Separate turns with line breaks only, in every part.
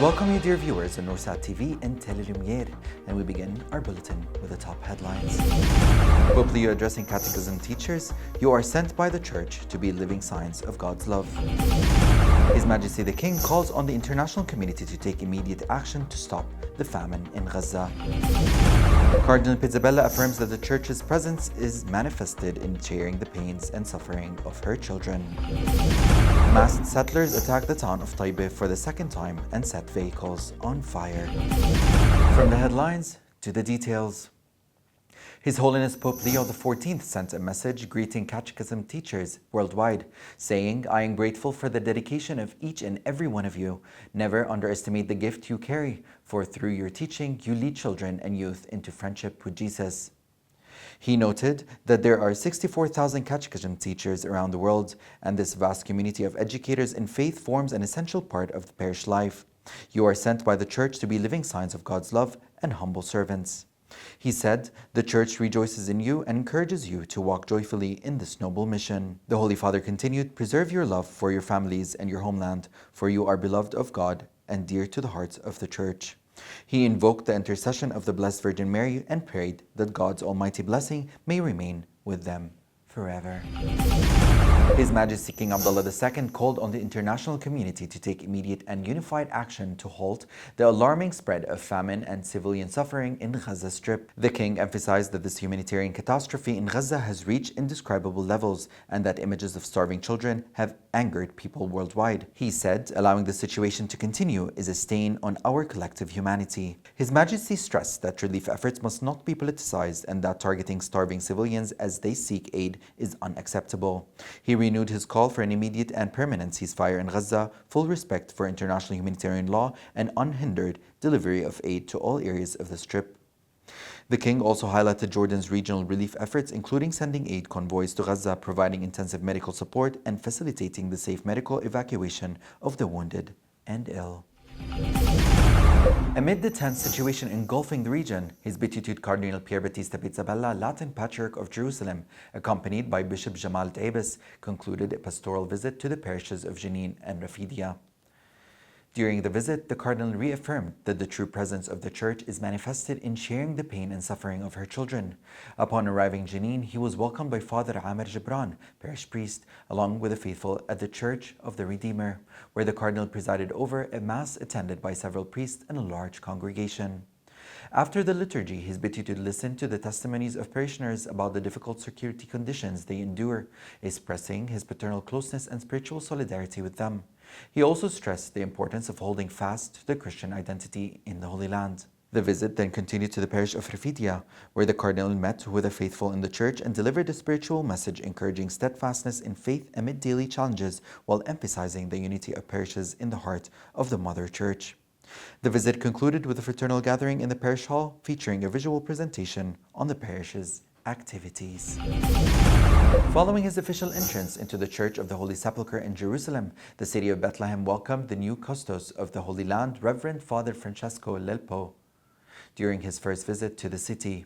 welcome you, dear viewers, on Noursat TV and Telelumiere, and we begin our bulletin with the top headlines. Pope Leo addressing catechism teachers: you are sent by the Church to be living signs of God's love. His Majesty the King calls on the international community to take immediate action to stop the famine in Gaza. Cardinal Pizzabella affirms that the Church's presence is manifested in sharing the pains and suffering of her children. Masked settlers attacked the town of Taibeh for the second time and set vehicles on fire. From the headlines to the details. His Holiness Pope Leo XIV sent a message greeting catechism teachers worldwide, saying, "I am grateful for the dedication of each and every one of you. Never underestimate the gift you carry, for through your teaching, you lead children and youth into friendship with Jesus." He noted that there are 64,000 catechism teachers around the world, and this vast community of educators in faith forms an essential part of the parish life. You are sent by the Church to be living signs of God's love and humble servants. He said, "The Church rejoices in you and encourages you to walk joyfully in this noble mission." The Holy Father continued, "Preserve your love for your families and your homeland, for you are beloved of God and dear to the hearts of the Church." He invoked the intercession of the Blessed Virgin Mary and prayed that God's almighty blessing may remain with them forever. His Majesty King Abdullah II called on the international community to take immediate and unified action to halt the alarming spread of famine and civilian suffering in Gaza Strip. The King emphasized that this humanitarian catastrophe in Gaza has reached indescribable levels and that images of starving children have angered people worldwide. He said, "Allowing the situation to continue is a stain on our collective humanity." His Majesty stressed that relief efforts must not be politicized and that targeting starving civilians as they seek aid is unacceptable. He renewed his call for an immediate and permanent ceasefire in Gaza, full respect for international humanitarian law, and unhindered delivery of aid to all areas of the Strip. The King also highlighted Jordan's regional relief efforts, including sending aid convoys to Gaza, providing intensive medical support, and facilitating the safe medical evacuation of the wounded and ill. Amid the tense situation engulfing the region, His Beatitude Cardinal Pier Battista Pizzabella, Latin Patriarch of Jerusalem, accompanied by Bishop Jamal Taibes, concluded a pastoral visit to the parishes of Jenin and Rafidia. During the visit, the Cardinal reaffirmed that the true presence of the Church is manifested in sharing the pain and suffering of her children. Upon arriving in Jenin, he was welcomed by Father Amer Gibran, parish priest, along with the faithful at the Church of the Redeemer, where the Cardinal presided over a Mass attended by several priests and a large congregation. After the liturgy, His Beatitude listened to the testimonies of parishioners about the difficult security conditions they endure, expressing his paternal closeness and spiritual solidarity with them. He also stressed the importance of holding fast to the Christian identity in the Holy Land. The visit then continued to the parish of Rafidia, where the Cardinal met with the faithful in the Church and delivered a spiritual message encouraging steadfastness in faith amid daily challenges, while emphasizing the unity of parishes in the heart of the Mother Church. The visit concluded with a fraternal gathering in the parish hall, featuring a visual presentation on the parish's activities. Following his official entrance into the Church of the Holy Sepulchre in Jerusalem, the city of Bethlehem welcomed the new custos of the Holy Land, Reverend Father Francesco Lelpo, during his first visit to the city.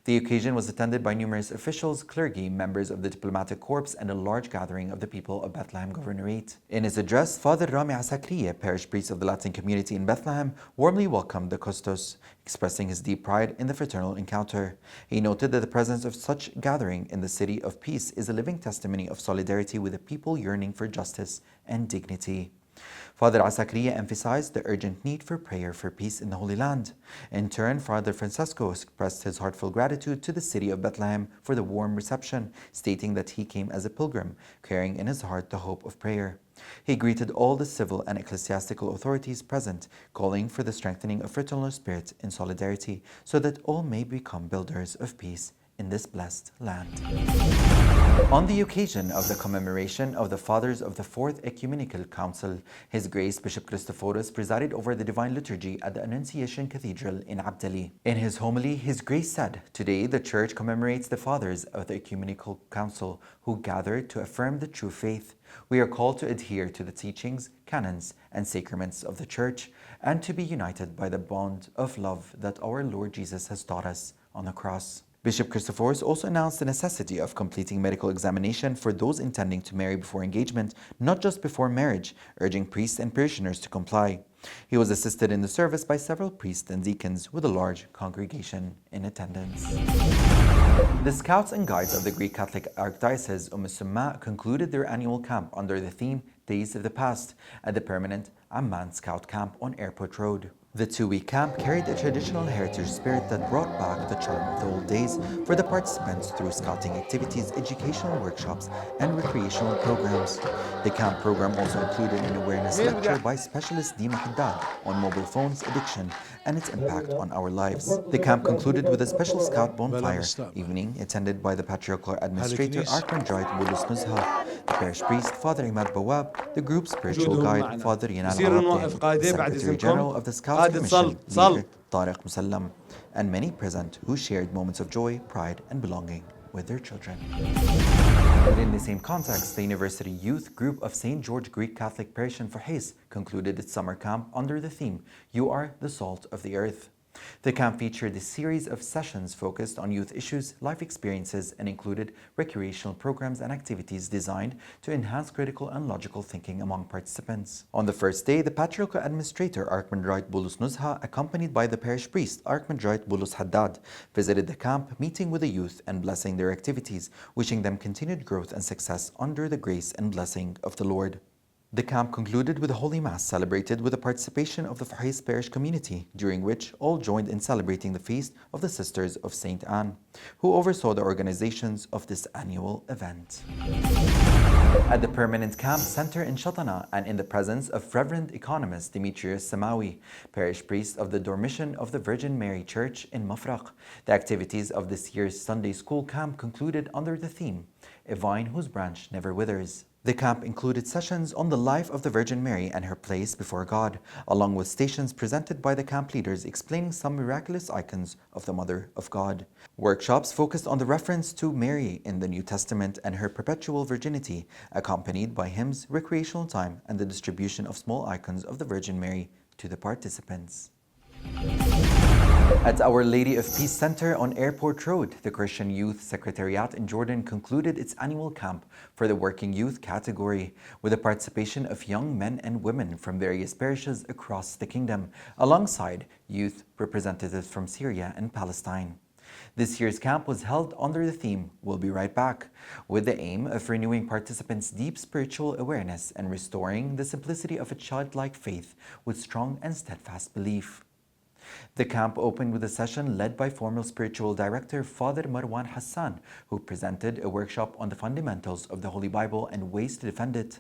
The occasion was attended by numerous officials, clergy, members of the diplomatic corps, and a large gathering of the people of Bethlehem Governorate. In his address, Father Rami Asakriye, parish priest of the Latin community in Bethlehem, warmly welcomed the custos, expressing his deep pride in the fraternal encounter. He noted that the presence of such gathering in the city of peace is a living testimony of solidarity with a people yearning for justice and dignity. Father Asakriya emphasized the urgent need for prayer for peace in the Holy Land. In turn, Father Francesco expressed his heartfelt gratitude to the city of Bethlehem for the warm reception, stating that he came as a pilgrim, carrying in his heart the hope of prayer. He greeted all the civil and ecclesiastical authorities present, calling for the strengthening of fraternal spirit in solidarity, so that all may become builders of peace in this blessed land. On the occasion of the commemoration of the Fathers of the Fourth Ecumenical Council, His Grace Bishop Christophorus presided over the Divine Liturgy at the Annunciation Cathedral in Abdali. In his homily, His Grace said, "Today the Church commemorates the Fathers of the Ecumenical Council who gathered to affirm the true faith. We are called to adhere to the teachings, canons, and sacraments of the Church, and to be united by the bond of love that our Lord Jesus has taught us on the cross." Bishop Christophorus also announced the necessity of completing medical examination for those intending to marry before engagement, not just before marriage, urging priests and parishioners to comply. He was assisted in the service by several priests and deacons with a large congregation in attendance. The Scouts and Guides of the Greek Catholic Archdiocese Summa concluded their annual camp under the theme Days of the Past at the permanent Amman Scout Camp on Airport Road. The two-week camp carried a traditional heritage spirit that brought back the charm of the old days for the participants through scouting activities, educational workshops, and recreational programs. The camp program also included an awareness lecture by specialist Dima Haddad on mobile phones addiction and its impact on our lives. The camp concluded with a special scout bonfire evening attended by the Patriarchal Administrator Archmandrite Bulus Nuzha, the parish priest Father Imad Bawab, the group's spiritual guide Father Yanal Awabdi, the Secretary General of the Scouts Commission leader Tariq Musallam, and many present who shared moments of joy, pride, and belonging with their children. Within the same context, the University Youth Group of St. George Greek Catholic Parish in Fahis concluded its summer camp under the theme, You Are the Salt of the Earth. The camp featured a series of sessions focused on youth issues, life experiences, and included recreational programs and activities designed to enhance critical and logical thinking among participants. On the first day, the Patriarchal Administrator Archmandrite Bulus Nuzha, accompanied by the parish priest Archmandrite Bulus Haddad, visited the camp, meeting with the youth and blessing their activities, wishing them continued growth and success under the grace and blessing of the Lord. The camp concluded with a Holy Mass celebrated with the participation of the Fahis parish community, during which all joined in celebrating the feast of the Sisters of St. Anne, who oversaw the organizations of this annual event. At the permanent camp center in Shatana and in the presence of Reverend Economist Demetrius Samawi, parish priest of the Dormition of the Virgin Mary Church in Mafraq, the activities of this year's Sunday school camp concluded under the theme, A Vine Whose Branch Never Withers. The camp included sessions on the life of the Virgin Mary and her place before God, along with stations presented by the camp leaders explaining some miraculous icons of the Mother of God. Workshops focused on the reference to Mary in the New Testament and her perpetual virginity, accompanied by hymns, recreational time, and the distribution of small icons of the Virgin Mary to the participants. At Our Lady of Peace Center on Airport Road, the Christian Youth Secretariat in Jordan concluded its annual camp for the working youth category with the participation of young men and women from various parishes across the kingdom, alongside youth representatives from Syria and Palestine. This year's camp was held under the theme, We'll Be Right Back, with the aim of renewing participants' deep spiritual awareness and restoring the simplicity of a childlike faith with strong and steadfast belief. The camp opened with a session led by former spiritual director Father Marwan Hassan, who presented a workshop on the fundamentals of the Holy Bible and ways to defend it.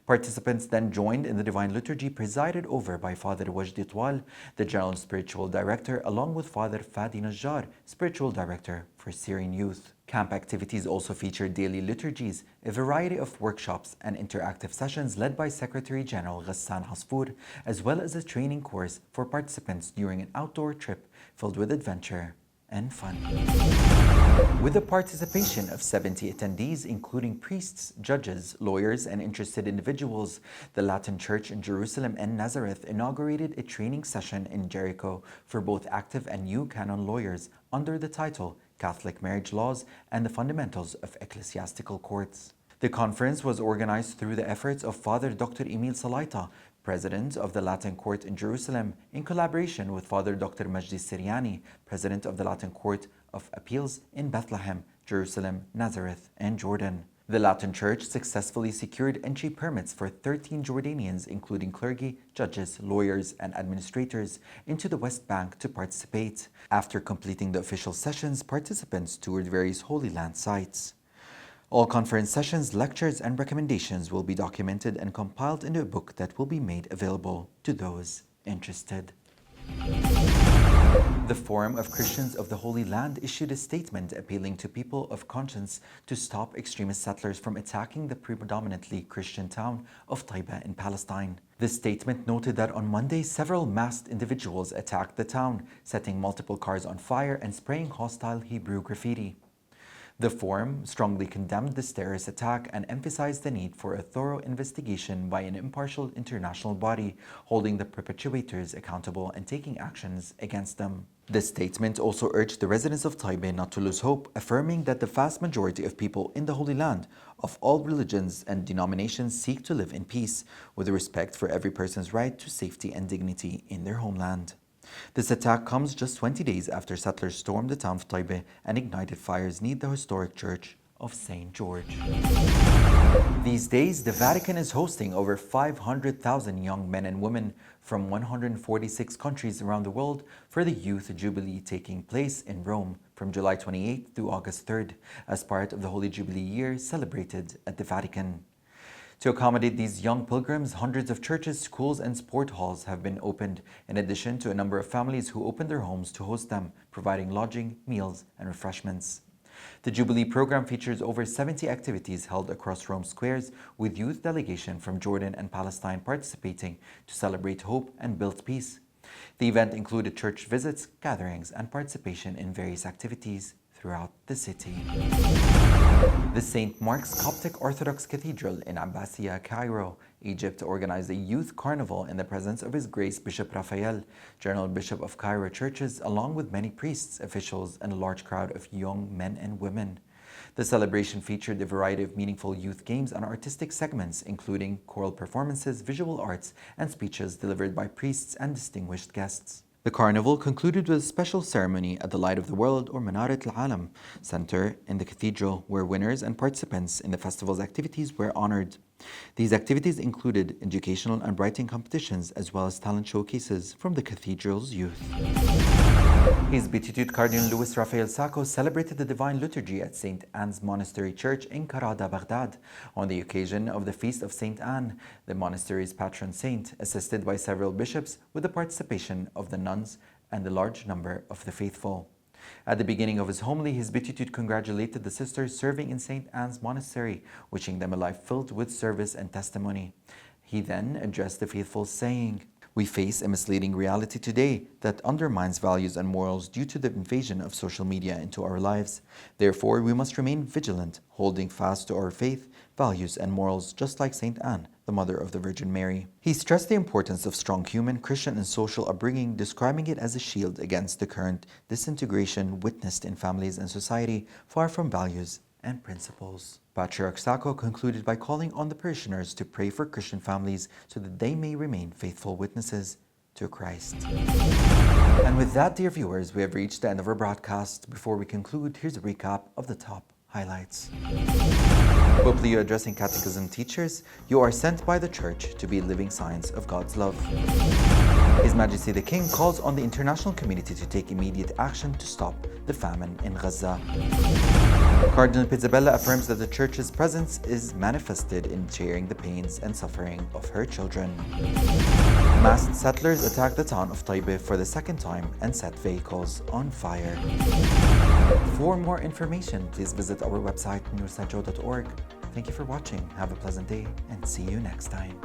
Participants then joined in the Divine Liturgy presided over by Father Wajdi Twal, the General Spiritual Director, along with Father Fadi Najjar, Spiritual Director for Syrian Youth. Camp activities also featured daily liturgies, a variety of workshops, and interactive sessions led by Secretary General Ghassan Hasfour, as well as a training course for participants during an outdoor trip filled with adventure and fun. With the participation of 70 attendees, including priests, judges, lawyers, and interested individuals, the Latin Church in Jerusalem and Nazareth inaugurated a training session in Jericho for both active and new canon lawyers under the title Catholic Marriage Laws and the Fundamentals of Ecclesiastical Courts. The conference was organized through the efforts of Father Dr. Emil Salaita, President of the Latin Court in Jerusalem, in collaboration with Father Dr. Majdi Siriani, President of the Latin Court of Appeals in Bethlehem, Jerusalem, Nazareth, and Jordan. The Latin Church successfully secured entry permits for 13 Jordanians, including clergy, judges, lawyers, and administrators, into the West Bank to participate. After completing the official sessions, participants toured various Holy Land sites. All conference sessions, lectures, and recommendations will be documented and compiled into a book that will be made available to those interested. The Forum of Christians of the Holy Land issued a statement appealing to people of conscience to stop extremist settlers from attacking the predominantly Christian town of Taiba in Palestine. The statement noted that on Monday, several masked individuals attacked the town, setting multiple cars on fire and spraying hostile Hebrew graffiti. The forum strongly condemned this terrorist attack and emphasized the need for a thorough investigation by an impartial international body, holding the perpetrators accountable and taking actions against them. The statement also urged the residents of Taipei not to lose hope, affirming that the vast majority of people in the Holy Land of all religions and denominations seek to live in peace, with respect for every person's right to safety and dignity in their homeland. This attack comes just 20 days after settlers stormed the town of Taipei and ignited fires near the historic church of St. George. These days, the Vatican is hosting over 500,000 young men and women from 146 countries around the world for the Youth Jubilee taking place in Rome from July 28th through August 3rd as part of the Holy Jubilee year celebrated at the Vatican. To accommodate these young pilgrims, hundreds of churches, schools, and sport halls have been opened, in addition to a number of families who opened their homes to host them, providing lodging, meals, and refreshments. The Jubilee program features over 70 activities held across Rome squares, with youth delegation from Jordan and Palestine participating to celebrate hope and build peace. The event included church visits, gatherings, and participation in various activities throughout the city. The St. Mark's Coptic Orthodox Cathedral in Abbasiyah, Cairo, Egypt, organized a youth carnival in the presence of His Grace Bishop Raphael, General Bishop of Cairo churches, along with many priests, officials, and a large crowd of young men and women. The celebration featured a variety of meaningful youth games and artistic segments, including choral performances, visual arts, and speeches delivered by priests and distinguished guests. The carnival concluded with a special ceremony at the Light of the World, or Minarat al-Alam Center in the cathedral, where winners and participants in the festival's activities were honored. These activities included educational and writing competitions, as well as talent showcases from the cathedral's youth. His Beatitude Cardinal Louis Raphael Sacco celebrated the Divine Liturgy at St. Anne's Monastery Church in Karada, Baghdad, on the occasion of the Feast of St. Anne, the monastery's patron saint, assisted by several bishops with the participation of the nuns and a large number of the faithful. At the beginning of his homily, His Beatitude congratulated the sisters serving in St. Anne's Monastery, wishing them a life filled with service and testimony. He then addressed the faithful, saying, "We face a misleading reality today that undermines values and morals due to the invasion of social media into our lives. Therefore, we must remain vigilant, holding fast to our faith, values, and morals, just like St. Anne, the mother of the Virgin Mary." He stressed the importance of strong human, Christian, and social upbringing, describing it as a shield against the current disintegration witnessed in families and society far from values and principles. Patriarch Sacco concluded by calling on the parishioners to pray for Christian families so that they may remain faithful witnesses to Christ. And with that, dear viewers, we have reached the end of our broadcast. Before we conclude, here's a recap of the top highlights. Pope Leo addressing catechism teachers: "You are sent by the Church to be living signs of God's love." His Majesty the King calls on the international community to take immediate action to stop the famine in Gaza. Cardinal Pizzabella affirms that the Church's presence is manifested in sharing the pains and suffering of her children. Masked settlers attacked the town of Taipei for the second time and set vehicles on fire. For more information, please visit our website, noursatjo.org. Thank you for watching. Have a pleasant day and see you next time.